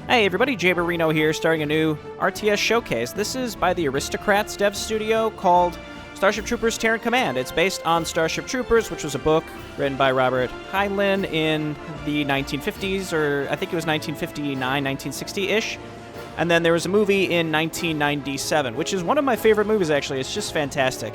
Hey everybody, Jay Barino here, starting a new RTS showcase. This is by the Aristocrats dev studio called Starship Troopers Terran Command. It's based on Starship Troopers, which was a book written by Robert Heinlein in the 1950s, or I think it was 1959, 1960-ish. And then there was a movie in 1997, which is one of my favorite movies, actually. It's just fantastic.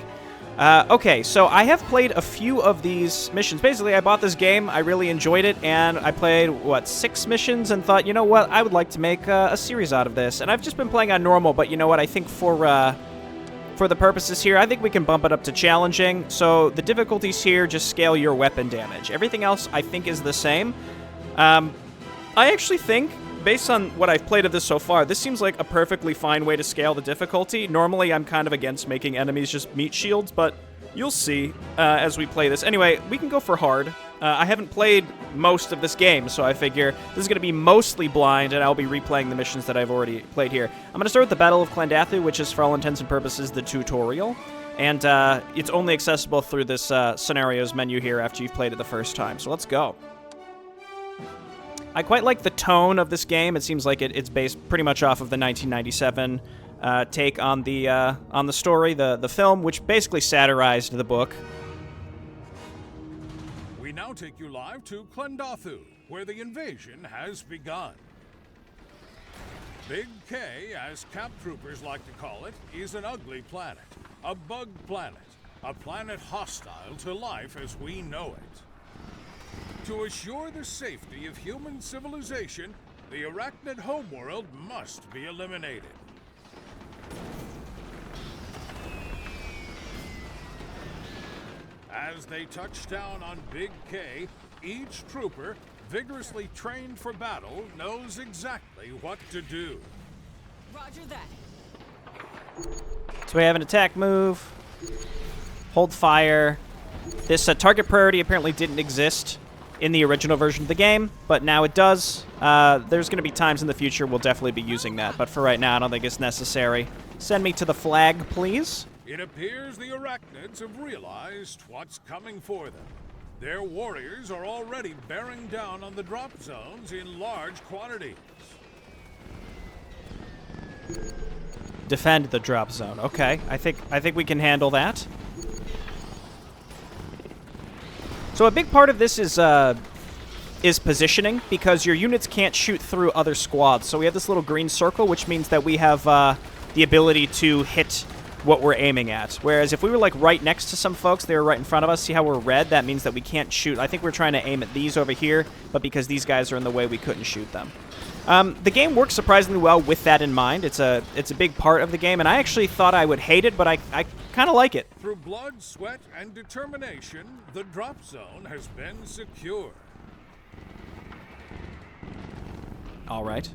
Okay, so I have played a few of these missions. Basically, I bought this game, I really enjoyed it, and I played, 6 missions, and thought, you know what, I would like to make a series out of this. And I've just been playing on normal, but you know what, I think for the purposes here, I think we can bump it up to challenging. So the difficulties here just scale your weapon damage. Everything else, I think, is the same. I actually think, based on what I've played of this so far, this seems like a perfectly fine way to scale the difficulty. Normally, I'm kind of against making enemies just meat shields, but you'll see as we play this. Anyway, we can go for hard. I haven't played most of this game, so I figure this is going to be mostly blind, and I'll be replaying the missions that I've already played here. I'm going to start with the Battle of Clandathu, which is, for all intents and purposes, the tutorial. And it's only accessible through this scenarios menu here after you've played it the first time. So let's go. I quite like the tone of this game. It seems like it's based pretty much off of the 1997 take on the story, the film, which basically satirized the book. We now take you live to Clandathu, where the invasion has begun. Big K, as Cap Troopers like to call it, is an ugly planet, a bug planet, a planet hostile to life as we know it. To assure the safety of human civilization, the Arachnid homeworld must be eliminated. As they touch down on Big K, each trooper, vigorously trained for battle, knows exactly what to do. Roger that. So we have an attack move, hold fire. This target priority apparently didn't exist in the original version of the game, but now it does. There's going to be times in the future we'll definitely be using that, but for right now I don't think it's necessary. Send me to the flag, please. It appears the Arachnids have realized what's coming for them. Their warriors are already bearing down on the drop zones in large quantities. Defend the drop zone. Okay, I think we can handle that. So a big part of this is positioning, because your units can't shoot through other squads. So we have this little green circle, which means that we have the ability to hit what we're aiming at. Whereas if we were like right next to some folks, they were right in front of us, see how we're red? That means that we can't shoot. I think we're trying to aim at these over here, but because these guys are in the way, we couldn't shoot them. The game works surprisingly well with that in mind. It's a big part of the game, and I actually thought I would hate it, but I kind of like it. Through blood, sweat, and determination, the drop zone has been secured. All right.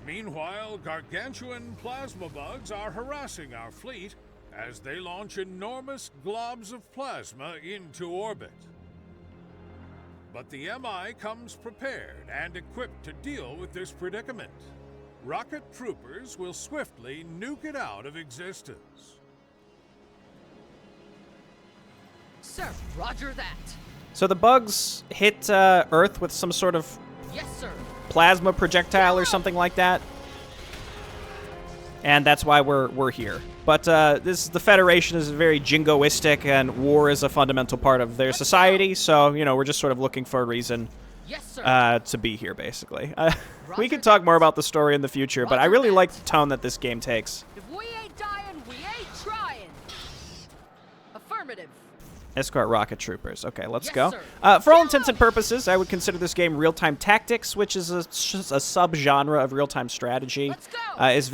Meanwhile, gargantuan plasma bugs are harassing our fleet as they launch enormous globs of plasma into orbit. But the MI comes prepared and equipped to deal with this predicament. Rocket troopers will swiftly nuke it out of existence. Sir, roger that. So the bugs hit Earth with some sort of Yes, sir. plasma projectile or something like that, and that's why we're here. But the Federation is very jingoistic, and war is a fundamental part of their society. So we're just sort of looking for a reason Yes, sir. to be here, basically. We can talk more about the story in the future, but I really like the tone that this game takes. If we ain't dying, we ain't trying. Affirmative. Escort rocket troopers. Okay, let's Yes, go. sir. For all intents and purposes, I would consider this game real-time tactics, which is a sub-genre of real-time strategy. Let's go. It's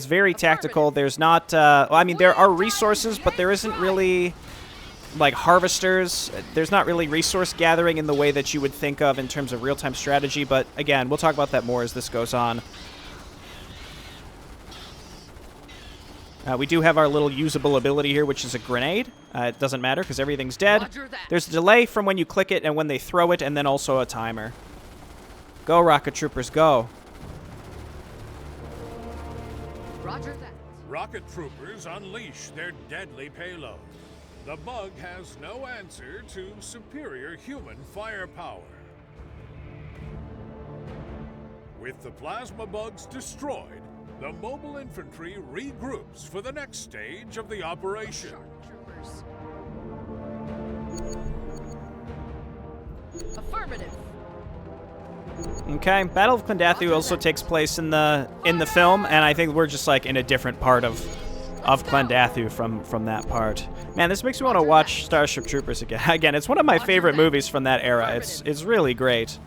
very tactical. There's not. Well, I mean, there are resources, but there isn't really like harvesters. There's not really resource gathering in the way that you would think of in terms of real-time strategy. But again, we'll talk about that more as this goes on. We do have our little usable ability here, which is a grenade. It doesn't matter because everything's dead. Roger that. There's a delay from when you click it and when they throw it, and then also a timer. Go, rocket troopers, go. Roger that. Rocket troopers unleash their deadly payload. The bug has no answer to superior human firepower. With the plasma bugs destroyed, the Mobile Infantry regroups for the next stage of the operation. Troopers. Affirmative. Okay, Battle of Clendathu also takes place in the film, and I think we're just like in a different part of Clendathu from that part. Man, this makes me want to watch Starship Troopers again. Again, it's one of my favorite movies from that era. It's really great.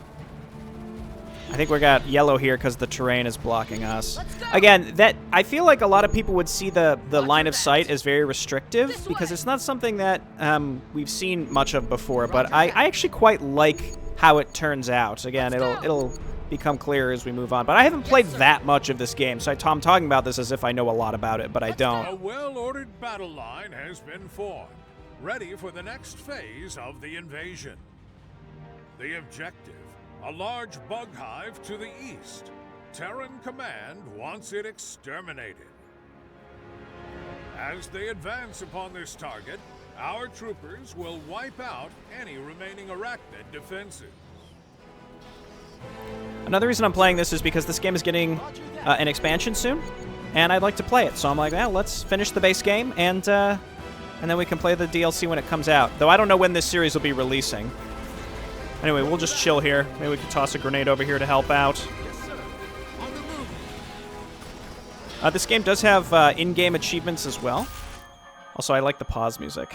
I think we got yellow here because the terrain is blocking us. Again, I feel like a lot of people would see the line of sight as very restrictive because it's not something that we've seen much of before. But I actually quite like how it turns out. Again, it'll become clearer as we move on. But I haven't played that much of this game, so I'm talking about this as if I know a lot about it, but I don't. A well-ordered battle line has been formed, ready for the next phase of the invasion. The objective: a large bug hive to the east. Terran Command wants it exterminated. As they advance upon this target, our troopers will wipe out any remaining Arachnid defenses. Another reason I'm playing this is because this game is getting an expansion soon, and I'd like to play it. So I'm like, well, let's finish the base game, and then we can play the DLC when it comes out. Though I don't know when this series will be releasing. Anyway, we'll just chill here. Maybe we can toss a grenade over here to help out. This game does have in-game achievements as well. Also, I like the pause music.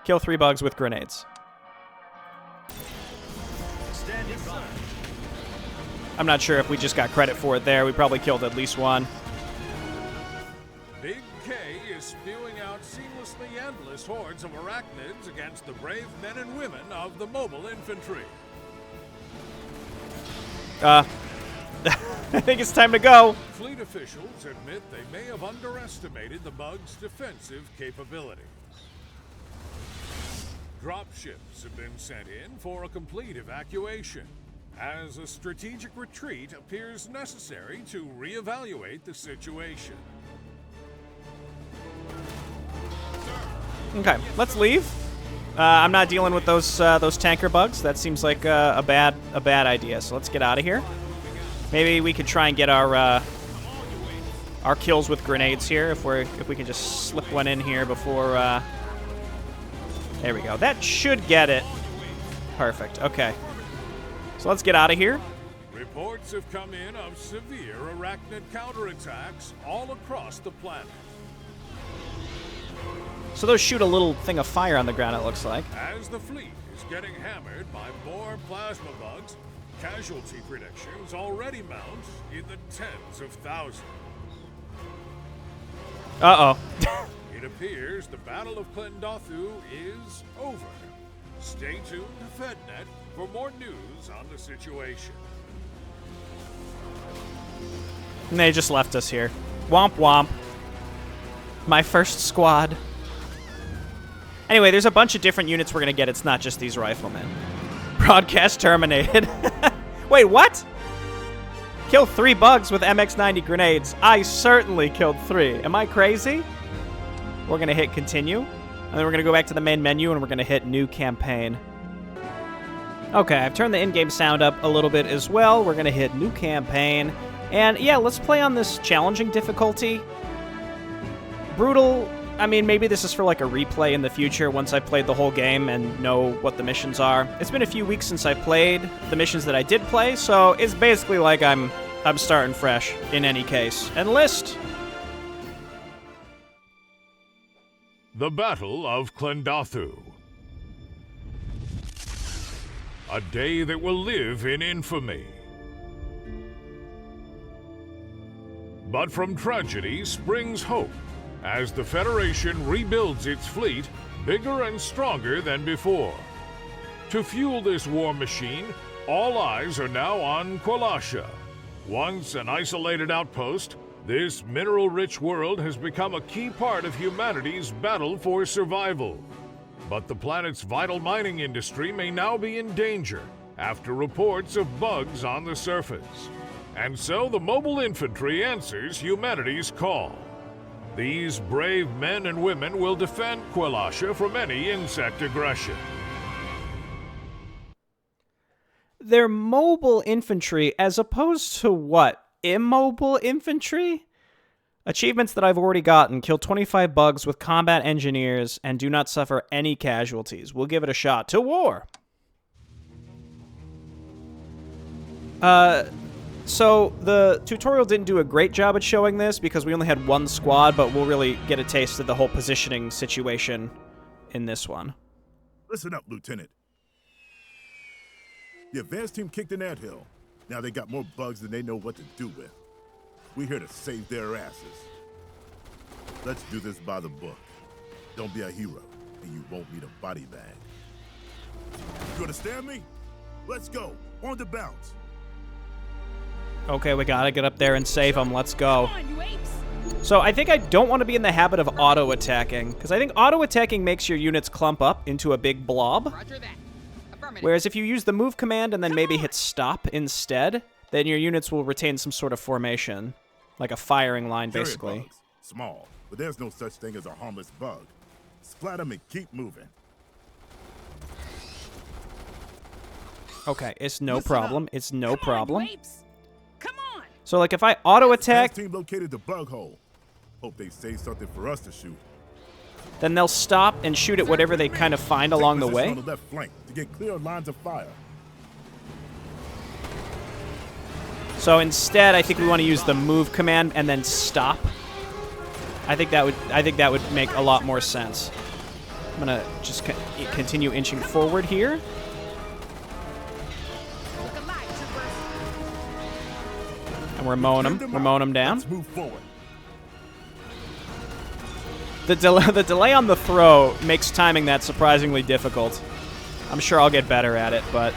Kill 3 bugs with grenades. I'm not sure if we just got credit for it there. We probably killed at least one. Big K is spewing out seamlessly endless hordes of Arachnids against the brave men and women of the Mobile Infantry. I think it's time to go. Fleet officials admit they may have underestimated the bug's defensive capabilities. Dropships have been sent in for a complete evacuation, as a strategic retreat appears necessary to reevaluate the situation. Okay, let's leave. I'm not dealing with those tanker bugs. That seems like a bad idea. So let's get out of here. Maybe we could try and get our kills with grenades here if we can just slip one in here before. There we go. That should get it. Perfect. Okay. So let's get out of here. Reports have come in of severe Arachnid counterattacks all across the planet. So those shoot a little thing of fire on the ground, it looks like. As the fleet is getting hammered by more plasma bugs, casualty predictions already mount in the tens of thousands. Uh-oh. It appears the Battle of Clendathu is over. Stay tuned to FedNet for more news on the situation. And they just left us here. Womp womp. My first squad. Anyway, there's a bunch of different units we're going to get. It's not just these riflemen. Broadcast terminated. Wait, what? Kill 3 bugs with MX-90 grenades. I certainly killed 3. Am I crazy? We're going to hit continue. And then we're going to go back to the main menu and we're going to hit new campaign. Okay, I've turned the in-game sound up a little bit as well. We're going to hit new campaign. And yeah, let's play on this challenging difficulty. Brutal. I mean, maybe this is for like a replay in the future once I've played the whole game and know what the missions are. It's been a few weeks since I played the missions that I did play, so it's basically like I'm starting fresh in any case. Enlist! The Battle of Clendathu. A day that will live in infamy. But from tragedy springs hope, as the Federation rebuilds its fleet bigger and stronger than before. To fuel this war machine, all eyes are now on Kwalasha. Once an isolated outpost, this mineral-rich world has become a key part of humanity's battle for survival. But the planet's vital mining industry may now be in danger after reports of bugs on the surface. And so the Mobile Infantry answers humanity's call. These brave men and women will defend Kwalasha from any insect aggression. They're mobile infantry as opposed to what? Immobile infantry? Achievements that I've already gotten. Kill 25 bugs with combat engineers and do not suffer any casualties. We'll give it a shot. To war! So the tutorial didn't do a great job at showing this because we only had one squad, but we'll really get a taste of the whole positioning situation in this one. Listen up, Lieutenant. The advance team kicked an anthill. Now they got more bugs than they know what to do with. We're here to save their asses. Let's do this by the book. Don't be a hero, and you won't need a body bag. You understand me? Let's go. On the bounce. Okay, we gotta get up there and save them. Let's go. Come on, you apes! So I think I don't want to be in the habit of auto-attacking, because I think auto-attacking makes your units clump up into a big blob. Roger that. Affirmative. Whereas if you use the move command and then maybe hit stop instead, then your units will retain some sort of formation. Like a firing line, Carrier basically. bugs. Small, but there's no such thing as a harmless bug. Splat them and keep moving. Okay, it's no Listen problem. It's no problem. Come on, you apes! Come on! So, like, if I auto-attack, Advance team located the bug hole. Hope they save something for us to shoot. then they'll stop and shoot at whatever they kind of find along the Take position way. on the left flank to get clear lines of fire. So instead, I think we want to use the move command and then stop. I think that would make a lot more sense. I'm gonna just continue inching forward here. Look alive, troopers! And we're mowing them. We're mowing them down. Let's move forward. The delay on the throw makes timing that surprisingly difficult. I'm sure I'll get better at it, but...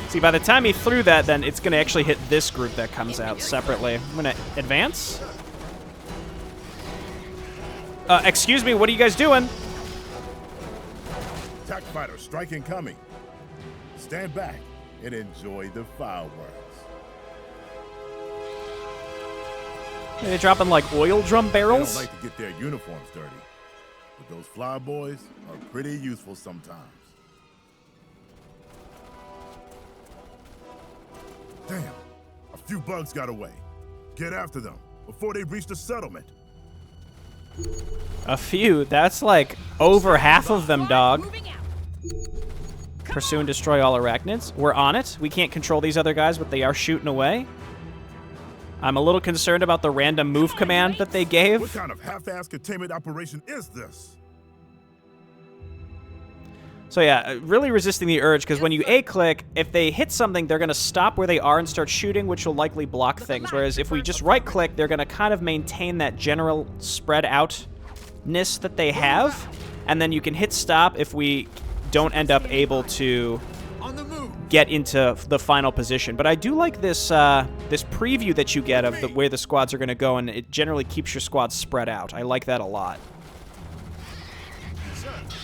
See, by the time he threw that, then it's going to actually hit this group that comes out separately. I'm going to advance. Excuse me, what are you guys doing? Attack fighter, strike incoming. Stand back and enjoy the fireworks. Are they dropping, like, oil drum They barrels? don't like to get their uniforms dirty, but those flyboys are pretty useful sometimes. Damn, a few bugs got away. Get after them before they reach the settlement. A few. That's, like, over half of them, dog. Moving out. Pursue and destroy all arachnids. We're on it. We can't control these other guys, but they are shooting away. I'm a little concerned about the random move command that they What gave. kind of half-assed containment operation is this? So yeah, really resisting the urge, because when you A-click, if they hit something, they're going to stop where they are and start shooting, which will likely block things. Whereas if we just right-click, they're going to kind of maintain that general spread-outness that they have. And then you can hit stop if we don't end up able to get into the final position. But I do like this this preview that you get of where the squads are going to go, and it generally keeps your squads spread out. I like that a lot.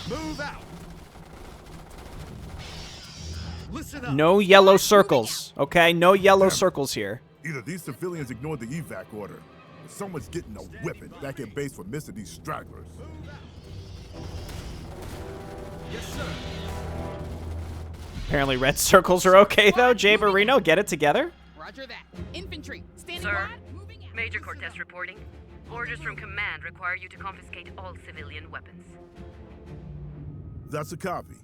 Move out. Listen up. No yellow circles, okay? No yellow circles here. Either these civilians ignored the evac order, or someone's getting a whipping back at base for missing these stragglers. Yes, sir. Apparently red circles are okay, though. Jay Barino, get it together. Roger that. Infantry, standing Sir, by. Moving out. Major Cortez reporting. Orders from command require you to confiscate all civilian weapons. That's a copy.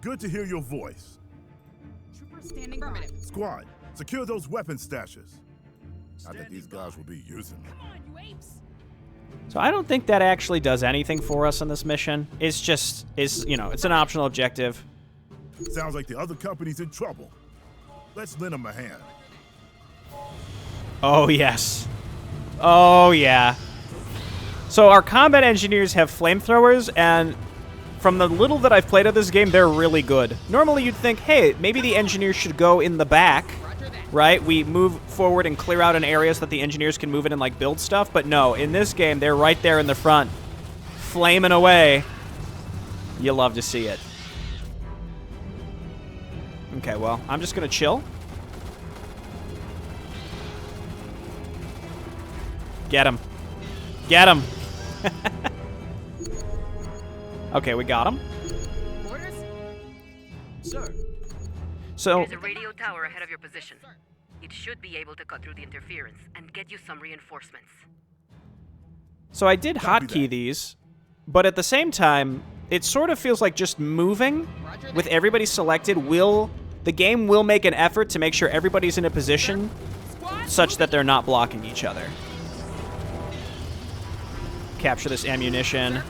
Good to hear your voice. Troopers standing by. Squad, secure those weapon stashes. Not that these guys will be using them. Come on, you apes! So I don't think that actually does anything for us in this mission. It's just, you know, it's an optional objective. Sounds like the other company's in trouble. Let's lend them a hand. Oh, yes. Oh, yeah. So our combat engineers have flamethrowers, and from the little that I've played of this game, they're really good. Normally you'd think, hey, maybe the engineers should go in the back, right? We move forward and clear out an area so that the engineers can move in and, like, build stuff. But no, in this game, they're right there in the front, flaming away. You love to see it. Okay, well, I'm just going to chill. Get him. Get him. Okay, we got him. Orders? Sir. So There's a radio tower ahead of your position. It should be able to cut through the interference and get you some reinforcements. So I did Copy hotkey that. these, but at the same time, it sort of feels like just moving with everybody selected the game will make an effort to make sure everybody's in a position such that they're not blocking each other. Capture this ammunition.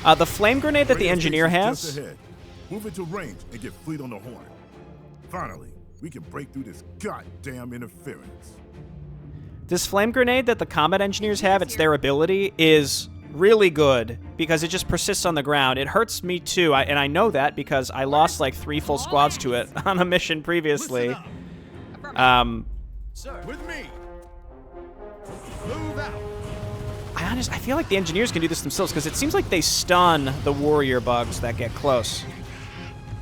The flame grenade that the Radio engineer station's has. just ahead. Move it to range and get fleet on the horn. Finally, we can break through this goddamn interference. This flame grenade that the combat engineers have, it's their ability, is really good because it just persists on the ground. It hurts me too, and I know that because I lost like 3 full squads to it on a mission previously. Listen up. Sir. With me. Move out. I feel like the engineers can do this themselves because it seems like they stun the warrior bugs that get close.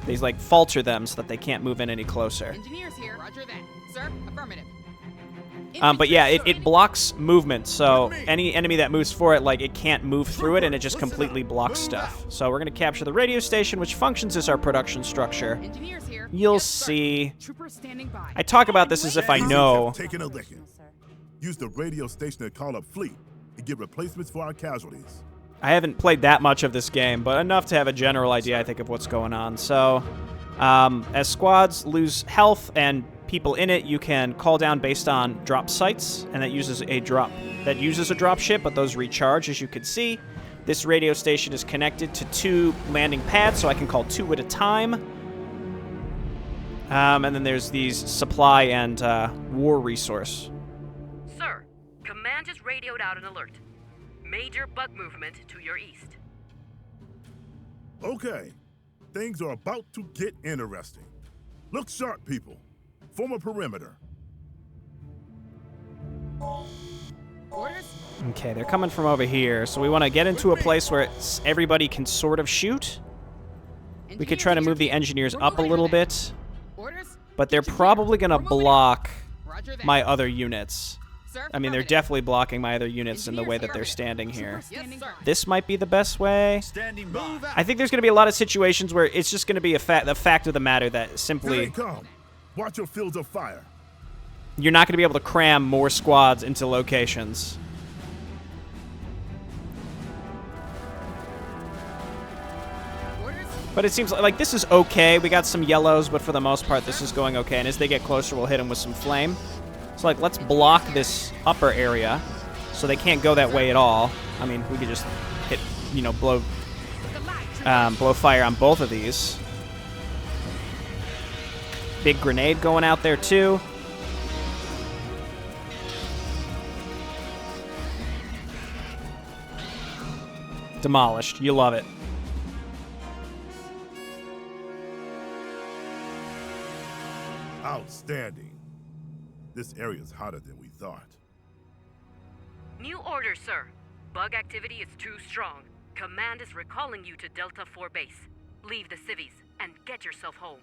They like falter them so that they can't move in any closer. Engineers here. Roger that. Sir, affirmative. But yeah, it blocks movement, so any enemy that moves for it, like, it can't move through it, and it just completely blocks stuff. So we're going to capture the radio station, which functions as our production structure. Engineers here. You'll Yes, sir. see. Troopers standing by. I talk about this as if I These know. have taken a licking. Use the radio station to call up fleet and get replacements for our casualties. I haven't played that much of this game, but enough to have a general idea, I think, of what's going on. So, as squads lose health and people in it, you can call down based on drop sites, and that uses a drop ship, but those recharge, as you can see. This radio station is connected to 2 landing pads, so I can call 2 at a time. And then there's these supply and war resource. Sir, Command just radioed out an alert. Major bug movement to your east. Okay, things are about to get interesting. Look sharp, people. Form a perimeter. Orders. Okay, they're coming from over here, so we want to get into a place where everybody can sort of shoot. We could try to move the engineers up a little bit, Orders. but they're Get your probably gear. going to We're moving out. block Roger that. my other units. Sir, I mean, they're affirmative. definitely blocking my other units in the way that they're Engineers standing here. Troopers standing by. This might be the best way. Standing by. Move out. I think there's going to be a lot of situations where it's just going to be the fact of the matter that Here they simply come. Watch your fields of fire. you're not going to be able to cram more squads into locations. Orders. But it seems like this is okay. We got some yellows, but for the most part, this is going okay. And as they get closer, we'll hit them with some flame. So, like, let's block this upper area so they can't go that way at all. I mean, we could just hit, blow fire on both of these. Big grenade going out there, too. Demolished. You love it. Outstanding. This area's hotter than we thought. New order, sir. Bug activity is too strong. Command is recalling you to Delta 4 base. Leave the civvies and get yourself home.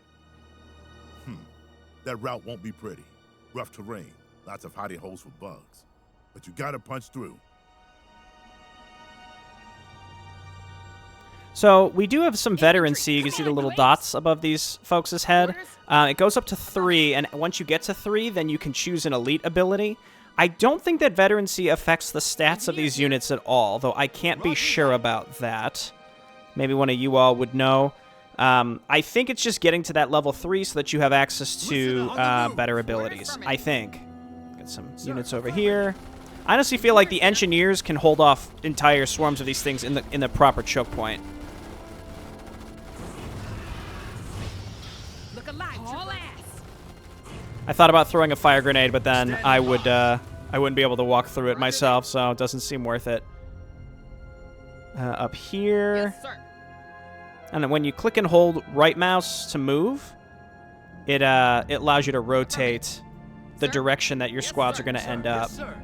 That route won't be pretty. Rough terrain, lots of hidey holes for bugs. But you gotta punch through. So we do have some veterancy. You can see the little dots above these folks' head. It goes up to 3, and once you get to 3, then you can choose an elite ability. I don't think that veterancy affects the stats of these units at all, though I can't be sure about that. Maybe one of you all would know. I think it's just getting to that level 3 so that you have access to better abilities, I think. Get some units over here. I honestly feel like the engineers can hold off entire swarms of these things in the proper choke point. Look alive, all ass. I thought about throwing a fire grenade, but then I wouldn't be able to walk through it myself, so it doesn't seem worth it. Up here. Yes, sir. And then when you click and hold right mouse to move, it allows you to rotate the direction that your squads are going to end up. Yes, sir.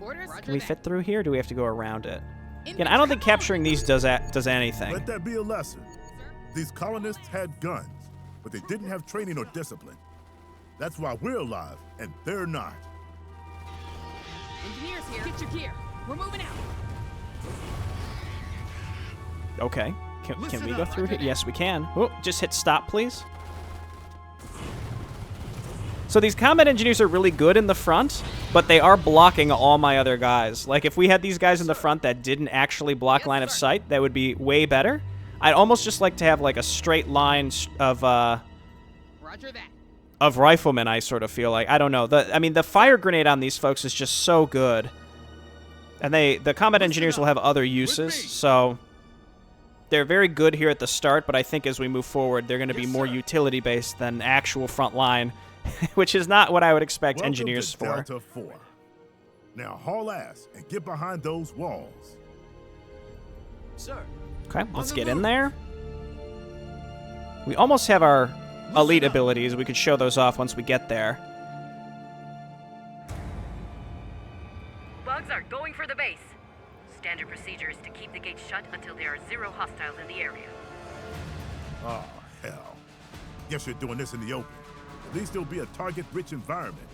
Orders. Can we fit through here, or do we have to go around it? Again, I don't think capturing these does anything. Let that be a lesson. These colonists had guns, but they didn't have training or discipline. That's why we're alive, and they're not. Engineers here. Get your gear. We're moving out. Okay. Can we go through here? Yes, we can. Oh, just hit stop, please. So these combat engineers are really good in the front, but they are blocking all my other guys. Like, if we had these guys in the front that didn't actually block line of sight, that would be way better. I'd almost just like to have, like, a straight line of, Roger that. Of riflemen, I sort of feel like. I don't know. I mean, the fire grenade on these folks is just so good. And the combat engineers will have other uses, so they're very good here at the start, but I think as we move forward, they're going to be more utility-based than actual front line. Which is not what I would expect engineers for. Delta 4. Now haul ass and get behind those walls. Sir. Okay, let's get in there. We almost have our elite abilities. We could show those off once we get there. Bugs are going for the base. Standard procedure is to keep the gates shut until there are 0 hostiles in the area. Oh, hell. Guess you're doing this in the open. At least it'll be a target-rich environment.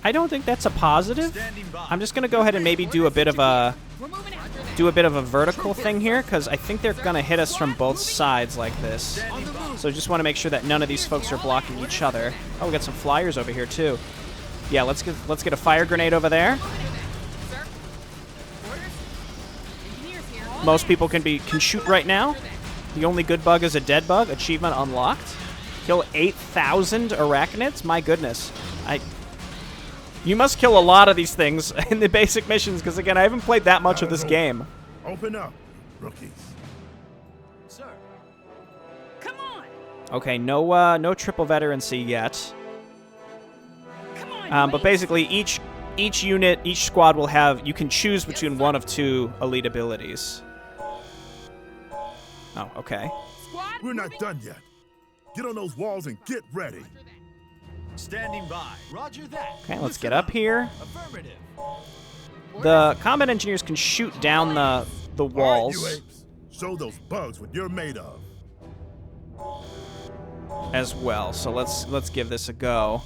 I don't think that's a positive. I'm just gonna go ahead and maybe do a bit of a vertical thing here, because I think they're gonna hit us from both sides like this. So just want to make sure that none of these folks are blocking each other. Oh, we got some flyers over here too. Yeah, let's get a fire grenade over there. Most people can shoot right now. The only good bug is a dead bug. Achievement unlocked. Kill 8,000 arachnids? My goodness. You must kill a lot of these things in the basic missions, because again, I haven't played that much of this game. Open up, rookies. Sir. Come on. Okay, no triple veterancy yet. Come on. But basically, each unit, each squad will have. You can choose between one of 2 elite abilities. Oh, okay. Squad, We're not done yet. Get on those walls and get ready. Standing by. Roger that. Okay, let's get up here. Affirmative. The combat engineers can shoot down the All right, you walls apes. Show those bugs what you're made of. as well. So let's give this a go.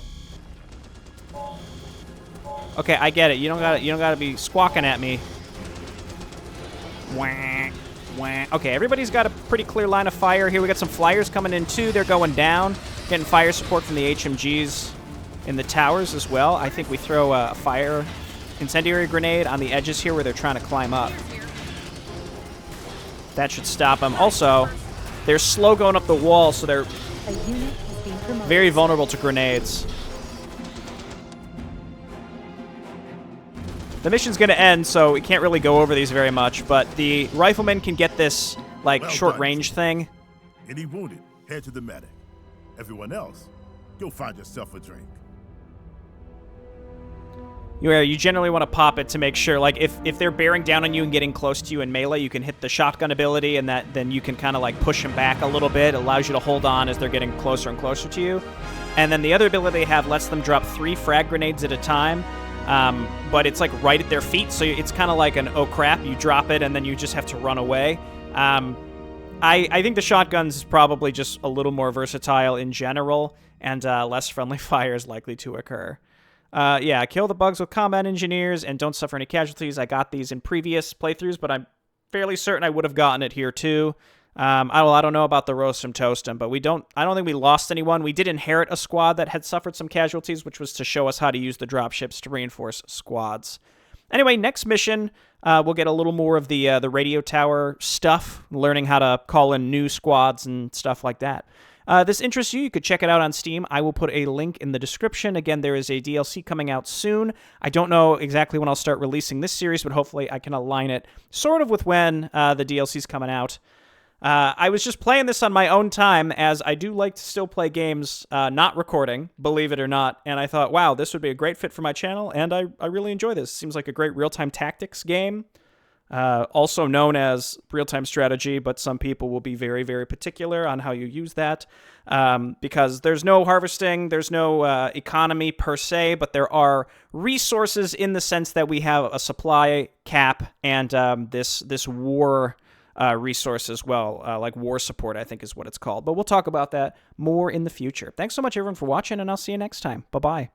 Okay, I get it. You don't gotta be squawking at me. Wah, wah. Okay, everybody's got a pretty clear line of fire here. We got some flyers coming in too. They're going down. Getting fire support from the HMGs in the towers as well. I think we throw a fire incendiary grenade on the edges here where they're trying to climb up. That should stop them. Also, they're slow going up the wall, so they're very vulnerable to grenades. The mission's going to end, so we can't really go over these very much, but the riflemen can get this, like, short-range thing. Any wounded, head to the medic. Everyone else, go find yourself a drink. You generally want to pop it to make sure, like, if they're bearing down on you and getting close to you in melee, you can hit the shotgun ability, and then you can kind of, like, push them back a little bit. It allows you to hold on as they're getting closer and closer to you. And then the other ability they have lets them drop 3 frag grenades at a time. But it's like right at their feet, so it's kind of like an oh crap, you drop it and then you just have to run away. I think the shotguns is probably just a little more versatile in general, and less friendly fire is likely to occur. Yeah, kill the bugs with combat engineers and don't suffer any casualties. I got these in previous playthroughs, but I'm fairly certain I would have gotten it here too. I don't know about the roast 'em toast 'em, but I don't think we lost anyone. We did inherit a squad that had suffered some casualties, which was to show us how to use the dropships to reinforce squads. Anyway, next mission, we'll get a little more of the radio tower stuff, learning how to call in new squads and stuff like that. This interests you, you could check it out on Steam. I will put a link in the description. Again, there is a DLC coming out soon. I don't know exactly when I'll start releasing this series, but hopefully I can align it sort of with when the DLC's coming out. I was just playing this on my own time, as I do like to still play games not recording, believe it or not, and I thought, wow, this would be a great fit for my channel, and I really enjoy this. It seems like a great real-time tactics game, also known as real-time strategy, but some people will be very, very particular on how you use that, because there's no harvesting, there's no economy per se, but there are resources in the sense that we have a supply cap and this war resource as well, like war support, I think is what it's called. But we'll talk about that more in the future. Thanks so much, everyone, for watching, and I'll see you next time. Bye-bye.